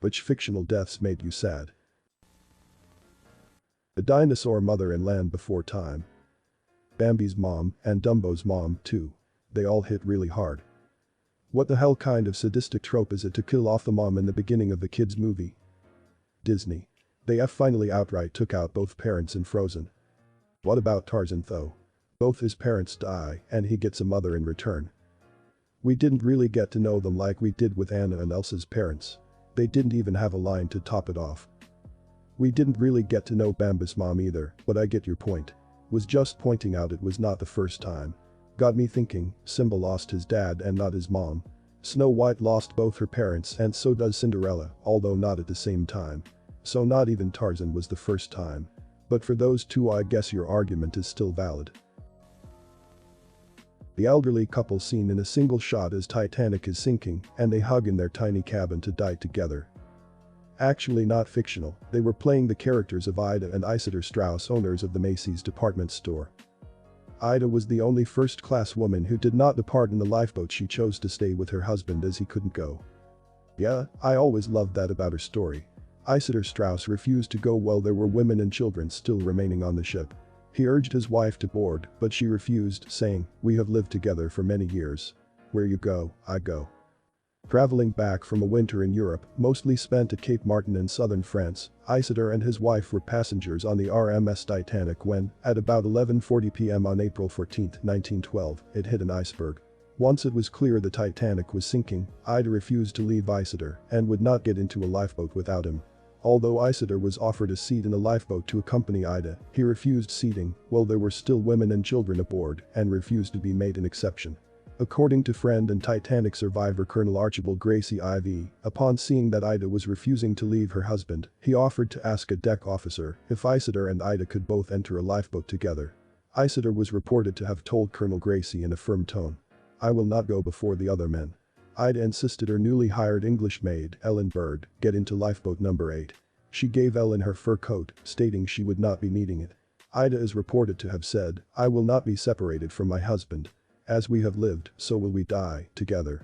Which fictional deaths made you sad? The dinosaur mother in Land Before Time. Bambi's mom, and Dumbo's mom, too. They all hit really hard. What the hell kind of sadistic trope is it to kill off the mom in the beginning of the kids' movie? Disney. They finally outright took out both parents in Frozen. What about Tarzan though? Both his parents die, and he gets a mother in return. We didn't really get to know them like we did with Anna and Elsa's parents. They didn't even have a line to top it off. We didn't really get to know Bambi's mom either, but I get your point. Was just pointing out it was not the first time. Got me thinking, Simba lost his dad and not his mom. Snow White lost both her parents and so does Cinderella, although not at the same time. So not even Tarzan was the first time. But for those two I guess your argument is still valid. The elderly couple seen in a single shot as Titanic is sinking and they hug in their tiny cabin to die together. Actually not fictional, they were playing the characters of Ida and Isidor Straus, owners of the Macy's department store. Ida was the only first-class woman who did not depart in the lifeboat. She chose to stay with her husband as he couldn't go. Yeah, I always loved that about her story. Isidor Straus refused to go while there were women and children still remaining on the ship. He urged his wife to board, but she refused, saying, "We have lived together for many years. Where you go, I go." Traveling back from a winter in Europe, mostly spent at Cape Martin in southern France, Isidor and his wife were passengers on the RMS Titanic when, at about 11:40 p.m. on April 14, 1912, it hit an iceberg. Once it was clear the Titanic was sinking, Ida refused to leave Isidor and would not get into a lifeboat without him. Although Isidor was offered a seat in a lifeboat to accompany Ida, he refused seating while there were still women and children aboard and refused to be made an exception. According to friend and Titanic survivor Colonel Archibald Gracie IV, upon seeing that Ida was refusing to leave her husband, he offered to ask a deck officer if Isidor and Ida could both enter a lifeboat together. Isidor was reported to have told Colonel Gracie in a firm tone, "I will not go before the other men." Ida insisted her newly hired English maid, Ellen Bird, get into lifeboat number 8. She gave Ellen her fur coat, stating she would not be needing it. Ida is reported to have said, "I will not be separated from my husband. As we have lived, so will we die, together."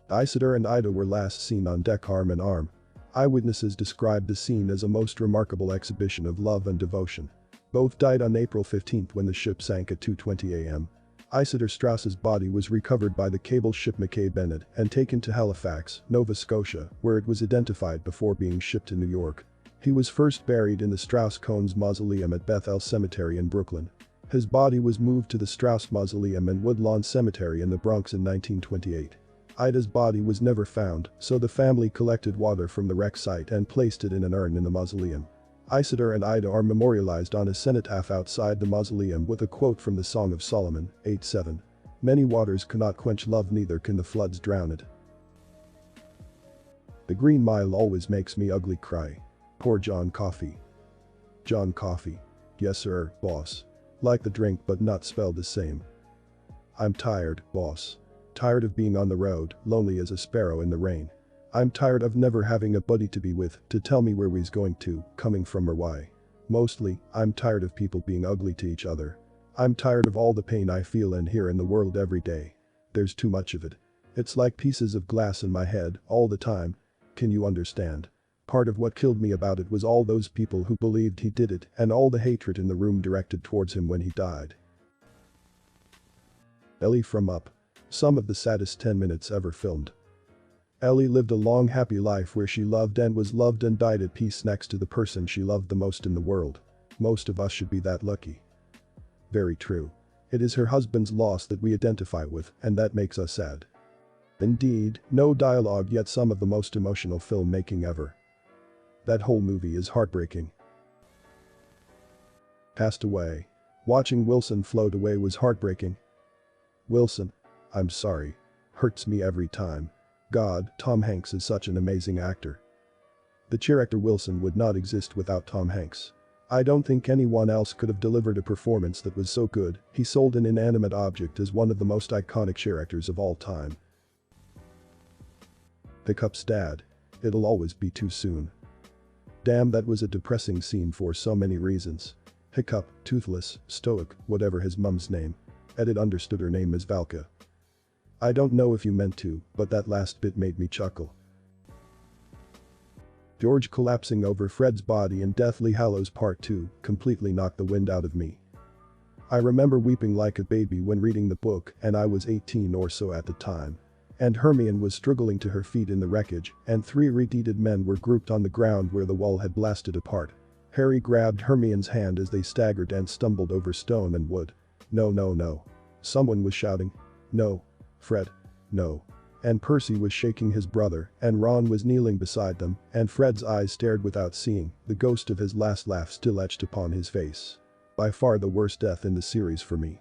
Isidor and Ida were last seen on deck arm in arm. Eyewitnesses described the scene as a most remarkable exhibition of love and devotion. Both died on April 15 when the ship sank at 2:20 a.m. Isidor Straus's body was recovered by the cable ship Mackay Bennett and taken to Halifax, Nova Scotia, where it was identified before being shipped to New York. He was first buried in the Strauss-Cones Mausoleum at Bethel Cemetery in Brooklyn. His body was moved to the Strauss Mausoleum in Woodlawn Cemetery in the Bronx in 1928. Ida's body was never found, so the family collected water from the wreck site and placed it in an urn in the mausoleum. Isidor and Ida are memorialized on a cenotaph outside the mausoleum with a quote from the Song of Solomon, 8:7. "Many waters cannot quench love, neither can the floods drown it." The Green Mile always makes me ugly cry. Poor John Coffey. John Coffey. Yes sir, boss. Like the drink but not spelled the same. "I'm tired, boss. Tired of being on the road, lonely as a sparrow in the rain. I'm tired of never having a buddy to be with, to tell me where we's going to, coming from or why. Mostly, I'm tired of people being ugly to each other. I'm tired of all the pain I feel and hear in the world every day. There's too much of it. It's like pieces of glass in my head, all the time. Can you understand? Part of what killed me about it was all those people who believed he did it and all the hatred in the room directed towards him when he died." Ellie from Up. Some of the saddest 10 minutes ever filmed. Ellie lived a long happy life where she loved and was loved and died at peace next to the person she loved the most in the world. Most of us should be that lucky. Very true. It is her husband's loss that we identify with, and that makes us sad. Indeed, no dialogue yet some of the most emotional filmmaking ever. That whole movie is heartbreaking. Passed away. Watching Wilson float away was heartbreaking. Wilson. I'm sorry. Hurts me every time. God, Tom Hanks is such an amazing actor. The character Wilson would not exist without Tom Hanks. I don't think anyone else could have delivered a performance that was so good. He sold an inanimate object as one of the most iconic characters of all time. Hiccup's dad. It'll always be too soon. Damn, that was a depressing scene for so many reasons. Hiccup, toothless, stoic, whatever his mum's name. Edit understood her name as Valka. I don't know if you meant to, but that last bit made me chuckle. George collapsing over Fred's body in Deathly Hallows Part 2 completely knocked the wind out of me. I remember weeping like a baby when reading the book, and I was 18 or so at the time. And Hermione was struggling to her feet in the wreckage, and 3 red-deeded men were grouped on the ground where the wall had blasted apart. Harry grabbed Hermione's hand as they staggered and stumbled over stone and wood. No, no, no. Someone was shouting. No. Fred. No. And Percy was shaking his brother, and Ron was kneeling beside them, and Fred's eyes stared without seeing, the ghost of his last laugh still etched upon his face. By far the worst death in the series for me.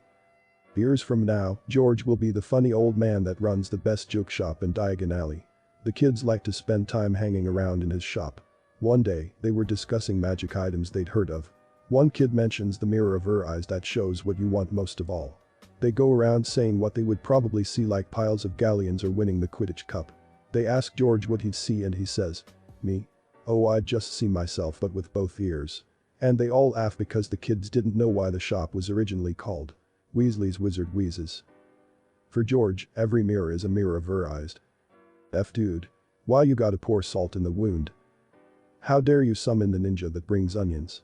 Years from now, George will be the funny old man that runs the best joke shop in Diagon Alley. The kids like to spend time hanging around in his shop. One day, they were discussing magic items they'd heard of. One kid mentions the mirror of her eyes that shows what you want most of all. They go around saying what they would probably see, like piles of galleons or winning the Quidditch Cup. They ask George what he'd see and he says, "Me? Oh, I'd just see myself but with both ears." And they all laugh because the kids didn't know why the shop was originally called Weasley's Wizard Wheezes. For George, every mirror is a mirror of her eyes. Dude. Why you gotta pour salt in the wound? How dare you summon the ninja that brings onions?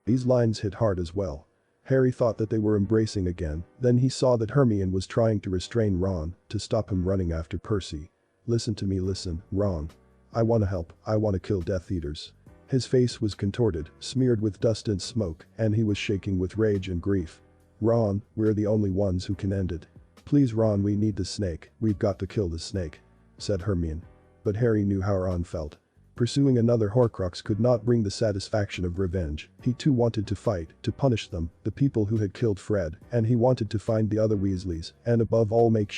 These lines hit hard as well. Harry thought that they were embracing again, then he saw that Hermione was trying to restrain Ron, to stop him running after Percy. Listen to me, listen, Ron. I wanna help, I wanna kill Death Eaters. His face was contorted, smeared with dust and smoke, and he was shaking with rage and grief. Ron, we're the only ones who can end it. Please Ron, we need the snake, we've got to kill the snake, said Hermione. But Harry knew how Ron felt. Pursuing another Horcrux could not bring the satisfaction of revenge. He too wanted to fight, to punish them, the people who had killed Fred, and he wanted to find the other Weasleys, and above all make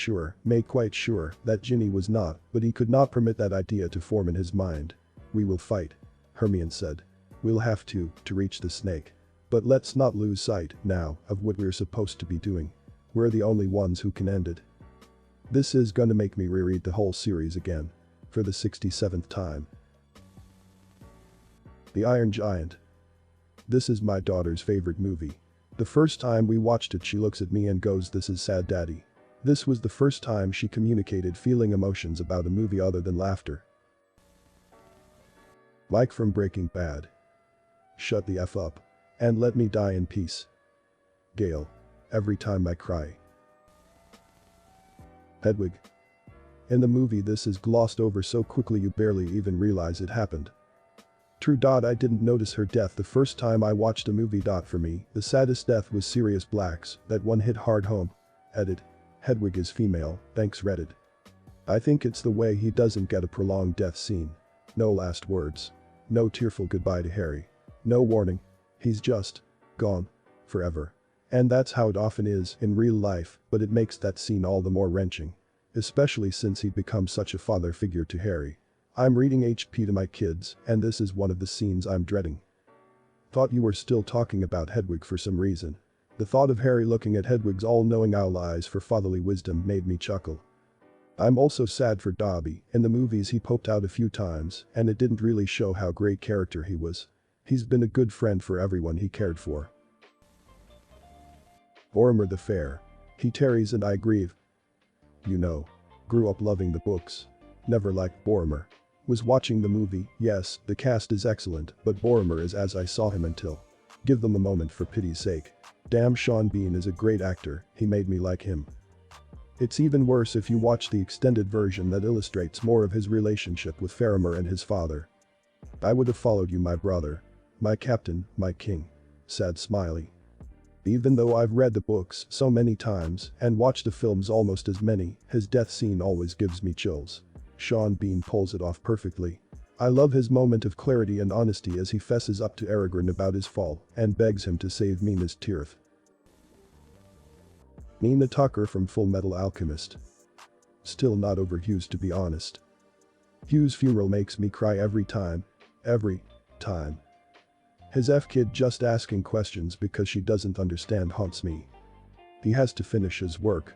quite sure, that Ginny was not, but he could not permit that idea to form in his mind. We will fight, Hermione said. We'll have to reach the snake. But let's not lose sight, now, of what we're supposed to be doing. We're the only ones who can end it. This is gonna make me reread the whole series again. For the 67th time. The Iron Giant. This is my daughter's favorite movie. The first time we watched it she looks at me and goes, "This is sad, Daddy." This was the first time she communicated feeling emotions about a movie other than laughter. Like from Breaking Bad. Shut the F up. And let me die in peace. Gale. Every time I cry. Hedwig. In the movie this is glossed over so quickly you barely even realize it happened. True. I didn't notice her death the first time I watched a movie. For me, the saddest death was Sirius Black's, that one hit hard home. Edit. Hedwig is female, thanks Reddit. I think it's the way he doesn't get a prolonged death scene. No last words. No tearful goodbye to Harry. No warning. He's just gone. Forever. And that's how it often is in real life, but it makes that scene all the more wrenching. Especially since he'd become such a father figure to Harry. I'm reading HP to my kids, and this is one of the scenes I'm dreading. Thought you were still talking about Hedwig for some reason. The thought of Harry looking at Hedwig's all-knowing owl eyes for fatherly wisdom made me chuckle. I'm also sad for Dobby. In the movies he popped out a few times, and it didn't really show how great character he was. He's been a good friend for everyone he cared for. Boromir the Fair. He tarries and I grieve. You know. Grew up loving the books. Never liked Boromir. Was watching the movie, yes, the cast is excellent, but Boromir is as I saw him until. Give them a moment for pity's sake. Damn, Sean Bean is a great actor, he made me like him. It's even worse if you watch the extended version that illustrates more of his relationship with Faramir and his father. I would have followed you, my brother. My captain, my king. Sad smiley. Even though I've read the books so many times and watched the films almost as many, his death scene always gives me chills. Sean Bean pulls it off perfectly. I love his moment of clarity and honesty as he fesses up to Aragorn about his fall and begs him to save Minas Tirith. Nina Tucker from Full Metal Alchemist. Still not over Hughes, to be honest. Hugh's funeral makes me cry every time. Every time. His F-kid just asking questions because she doesn't understand haunts me. He has to finish his work.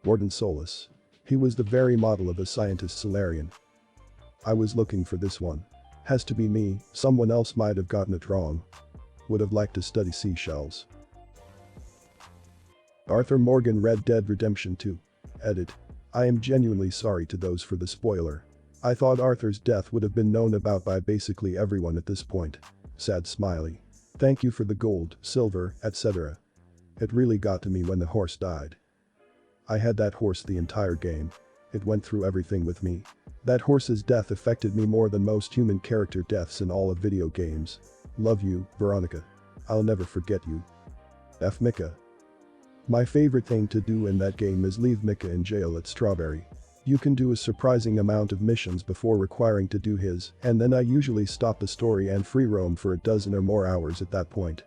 Warden Solus. He was the very model of a scientist Solarian. I was looking for this one. Has to be me, someone else might have gotten it wrong. Would have liked to study seashells. Arthur Morgan Red Dead Redemption 2. Edit. I am genuinely sorry to those for the spoiler. I thought Arthur's death would have been known about by basically everyone at this point. Sad smiley. Thank you for the gold, silver, etc. It really got to me when the horse died. I had that horse the entire game. It went through everything with me. That horse's death affected me more than most human character deaths in all of video games. Love you, Veronica. I'll never forget you. F. Mika. My favorite thing to do in that game is leave Mika in jail at Strawberry. You can do a surprising amount of missions before requiring to do his, and then I usually stop the story and free roam for a dozen or more hours at that point.